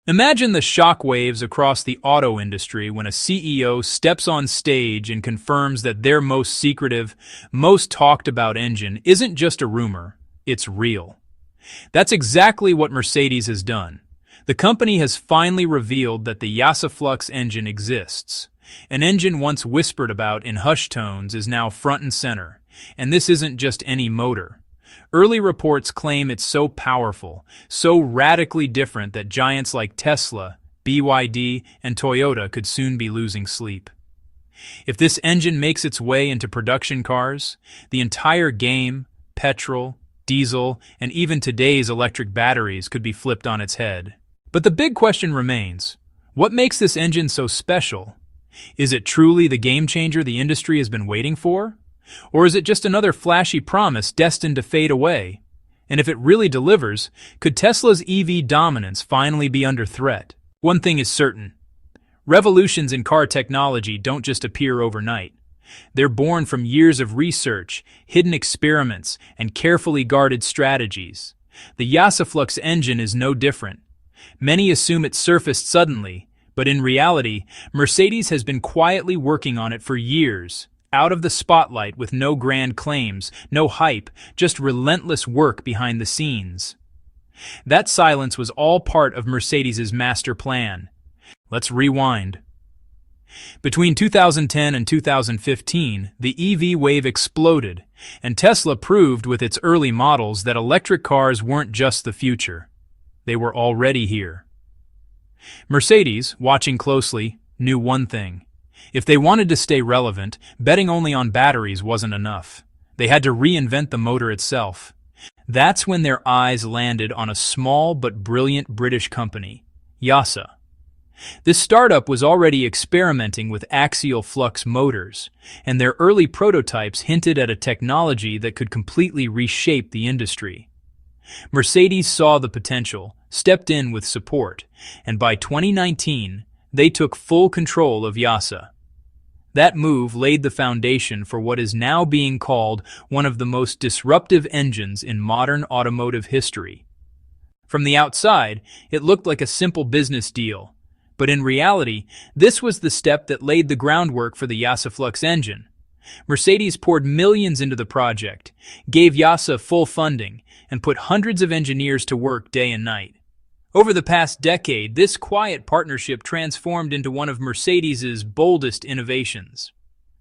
Imagine the shockwaves across the auto industry when a CEO steps on stage and confirms that their most secretive, most talked about engine isn't just a rumor, it's real. That's exactly what Mercedes has done. The company has finally revealed that the YASA Flux engine exists. An engine once whispered about in hushed tones is now front and center, and this isn't just any motor. Early reports claim it's so powerful, so radically different that giants like Tesla, BYD, and Toyota could soon be losing sleep. If this engine makes its way into production cars, the entire game, petrol, diesel, and even today's electric batteries could be flipped on its head. But the big question remains, what makes this engine so special? Is it truly the game changer the industry has been waiting for? Or is it just another flashy promise destined to fade away? And if it really delivers, could Tesla's EV dominance finally be under threat? One thing is certain. Revolutions in car technology don't just appear overnight. They're born from years of research, hidden experiments, and carefully guarded strategies. The YASA Flux engine is no different. Many assume it surfaced suddenly, but in reality, Mercedes has been quietly working on it for years, out of the spotlight with no grand claims, no hype, just relentless work behind the scenes. That silence was all part of Mercedes's master plan. Let's rewind. Between 2010 and 2015, the EV wave exploded, and Tesla proved with its early models that electric cars weren't just the future. They were already here. Mercedes, watching closely, knew one thing. If they wanted to stay relevant, betting only on batteries wasn't enough. They had to reinvent the motor itself. That's when their eyes landed on a small but brilliant British company, YASA. This startup was already experimenting with axial flux motors, and their early prototypes hinted at a technology that could completely reshape the industry. Mercedes saw the potential, stepped in with support, and by 2019, they took full control of YASA. That move laid the foundation for what is now being called one of the most disruptive engines in modern automotive history. From the outside, it looked like a simple business deal, but in reality, this was the step that laid the groundwork for the YASA Flux engine. Mercedes poured millions into the project, gave YASA full funding, and put hundreds of engineers to work day and night. Over the past decade, this quiet partnership transformed into one of Mercedes's boldest innovations.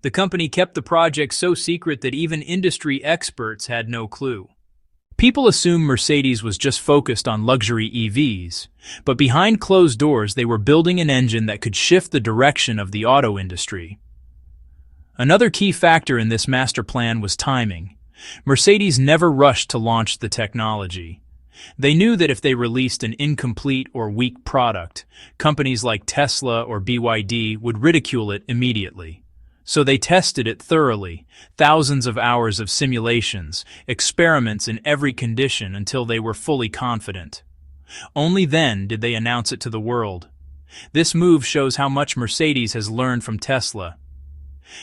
The company kept the project so secret that even industry experts had no clue. People assume Mercedes was just focused on luxury EVs, but behind closed doors they were building an engine that could shift the direction of the auto industry. Another key factor in this master plan was timing. Mercedes never rushed to launch the technology. They knew that if they released an incomplete or weak product, companies like Tesla or BYD would ridicule it immediately. So they tested it thoroughly, thousands of hours of simulations, experiments in every condition until they were fully confident. Only then did they announce it to the world. This move shows how much Mercedes has learned from Tesla.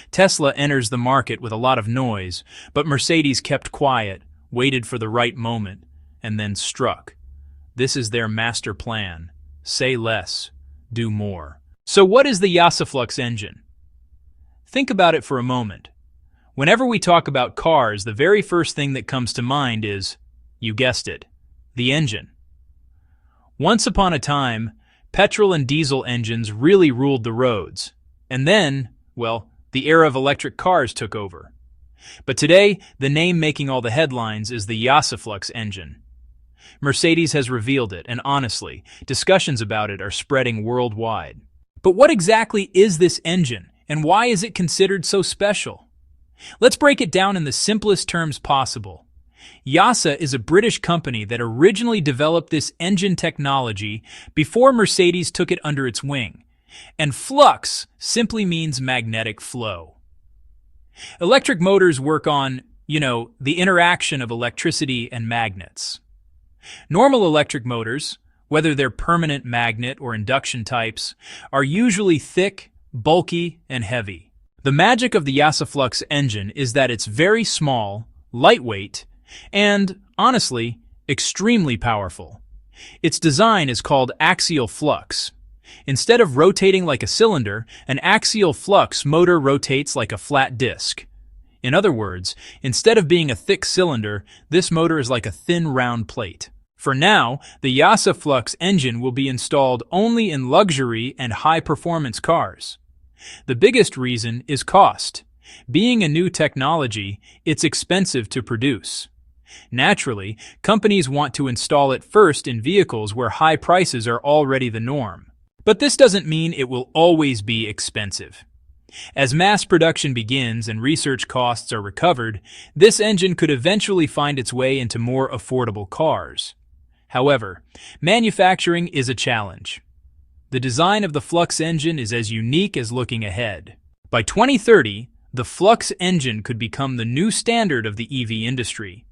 Tesla enters the market with a lot of noise, but Mercedes kept quiet, waited for the right moment, and then struck. This is their master plan. Say less, do more. So what is the YASA Flux engine? Think about it for a moment. Whenever we talk about cars, the very first thing that comes to mind is, you guessed it, the engine. Once upon a time, petrol and diesel engines really ruled the roads. And then, well, the era of electric cars took over. But today, the name making all the headlines is the YASA Flux engine. Mercedes has revealed it, and honestly, discussions about it are spreading worldwide. But what exactly is this engine, and why is it considered so special? Let's break it down in the simplest terms possible. YASA is a British company that originally developed this engine technology before Mercedes took it under its wing. And flux simply means magnetic flow. Electric motors work on, the interaction of electricity and magnets. Normal electric motors, whether they're permanent magnet or induction types, are usually thick, bulky, and heavy. The magic of the YASA Flux engine is that it's very small, lightweight, and, honestly, extremely powerful. Its design is called axial flux. Instead of rotating like a cylinder, an axial flux motor rotates like a flat disc. In other words, instead of being a thick cylinder, this motor is like a thin round plate. For now, the YASA Flux engine will be installed only in luxury and high-performance cars. The biggest reason is cost. Being a new technology, it's expensive to produce. Naturally, companies want to install it first in vehicles where high prices are already the norm. But this doesn't mean it will always be expensive. As mass production begins and research costs are recovered, this engine could eventually find its way into more affordable cars. However, manufacturing is a challenge. The design of the Flux engine is as unique as looking ahead. By 2030, the Flux engine could become the new standard of the EV industry.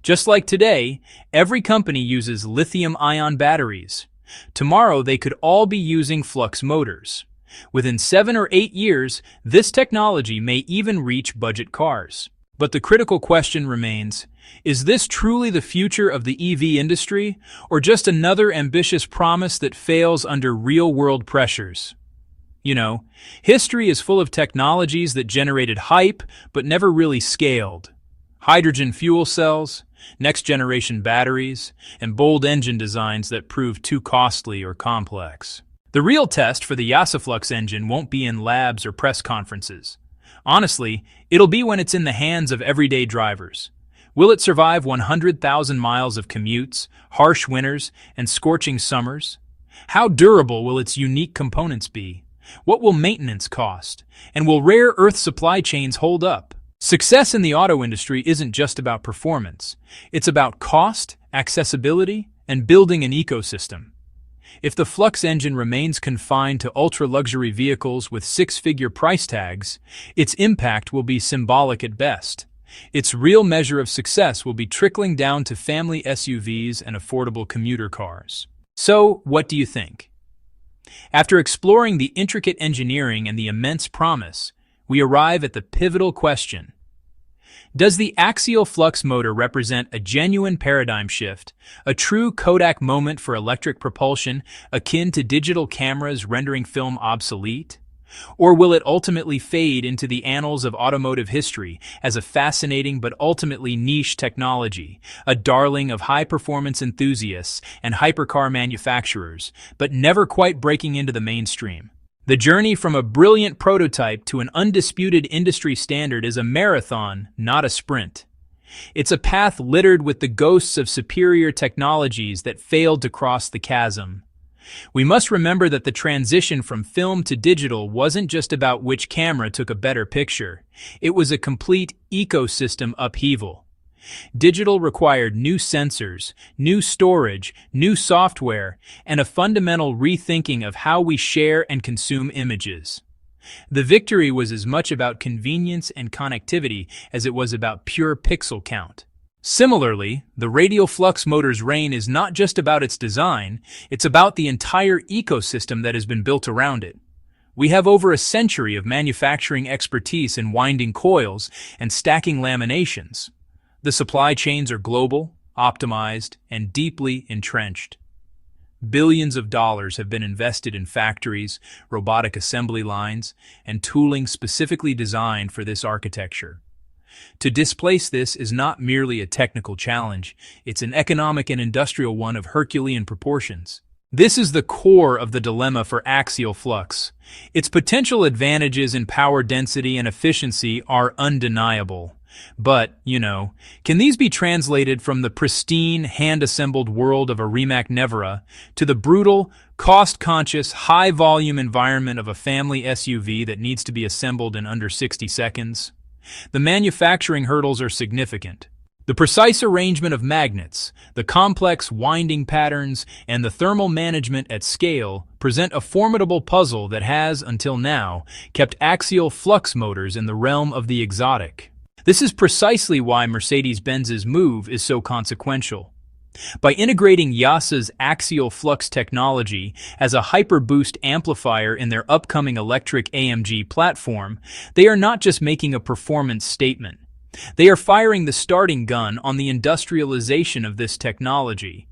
Just like today, every company uses lithium-ion batteries. Tomorrow, they could all be using Flux motors. Within 7 or 8 years, this technology may even reach budget cars. But the critical question remains, is this truly the future of the EV industry, or just another ambitious promise that fails under real-world pressures? You know, history is full of technologies that generated hype but never really scaled. Hydrogen fuel cells, next-generation batteries, and bold engine designs that proved too costly or complex. The real test for the YASA Flux engine won't be in labs or press conferences. Honestly, it'll be when it's in the hands of everyday drivers. Will it survive 100,000 miles of commutes, harsh winters, and scorching summers? How durable will its unique components be? What will maintenance cost? And will rare earth supply chains hold up? Success in the auto industry isn't just about performance. It's about cost, accessibility, and building an ecosystem. If the Flux engine remains confined to ultra-luxury vehicles with six-figure price tags, its impact will be symbolic at best. Its real measure of success will be trickling down to family SUVs and affordable commuter cars. So, what do you think? After exploring the intricate engineering and the immense promise, we arrive at the pivotal question. Does the axial flux motor represent a genuine paradigm shift, a true Kodak moment for electric propulsion akin to digital cameras rendering film obsolete? Or will it ultimately fade into the annals of automotive history as a fascinating but ultimately niche technology, a darling of high-performance enthusiasts and hypercar manufacturers, but never quite breaking into the mainstream? The journey from a brilliant prototype to an undisputed industry standard is a marathon, not a sprint. It's a path littered with the ghosts of superior technologies that failed to cross the chasm. We must remember that the transition from film to digital wasn't just about which camera took a better picture. It was a complete ecosystem upheaval. Digital required new sensors, new storage, new software, and a fundamental rethinking of how we share and consume images. The victory was as much about convenience and connectivity as it was about pure pixel count. Similarly, the radial flux motor's reign is not just about its design, it's about the entire ecosystem that has been built around it. We have over a century of manufacturing expertise in winding coils and stacking laminations. The supply chains are global, optimized, and deeply entrenched. Billions of dollars have been invested in factories, robotic assembly lines, and tooling specifically designed for this architecture. To displace this is not merely a technical challenge, it's an economic and industrial one of Herculean proportions. This is the core of the dilemma for axial flux. Its potential advantages in power density and efficiency are undeniable. But, can these be translated from the pristine, hand-assembled world of a Rimac Nevera to the brutal, cost-conscious, high-volume environment of a family SUV that needs to be assembled in under 60 seconds? The manufacturing hurdles are significant. The precise arrangement of magnets, the complex winding patterns, and the thermal management at scale present a formidable puzzle that has, until now, kept axial flux motors in the realm of the exotic. This is precisely why Mercedes-Benz's move is so consequential. By integrating YASA's axial flux technology as a hyperboost amplifier in their upcoming electric AMG platform, they are not just making a performance statement. They are firing the starting gun on the industrialization of this technology.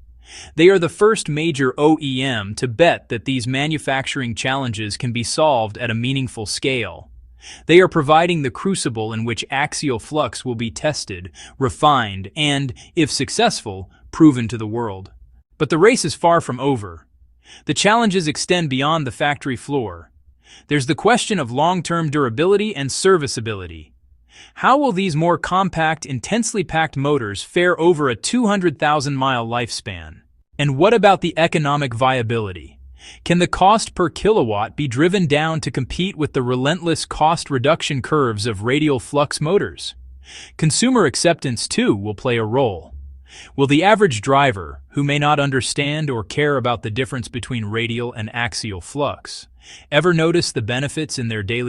They are the first major OEM to bet that these manufacturing challenges can be solved at a meaningful scale. They are providing the crucible in which axial flux will be tested, refined, and, if successful, proven to the world. But the race is far from over. The challenges extend beyond the factory floor. There's the question of long-term durability and serviceability. How will these more compact, intensely packed motors fare over a 200,000-mile lifespan? And what about the economic viability? Can the cost per kilowatt be driven down to compete with the relentless cost reduction curves of radial flux motors? Consumer acceptance, too, will play a role. Will the average driver, who may not understand or care about the difference between radial and axial flux, ever notice the benefits in their daily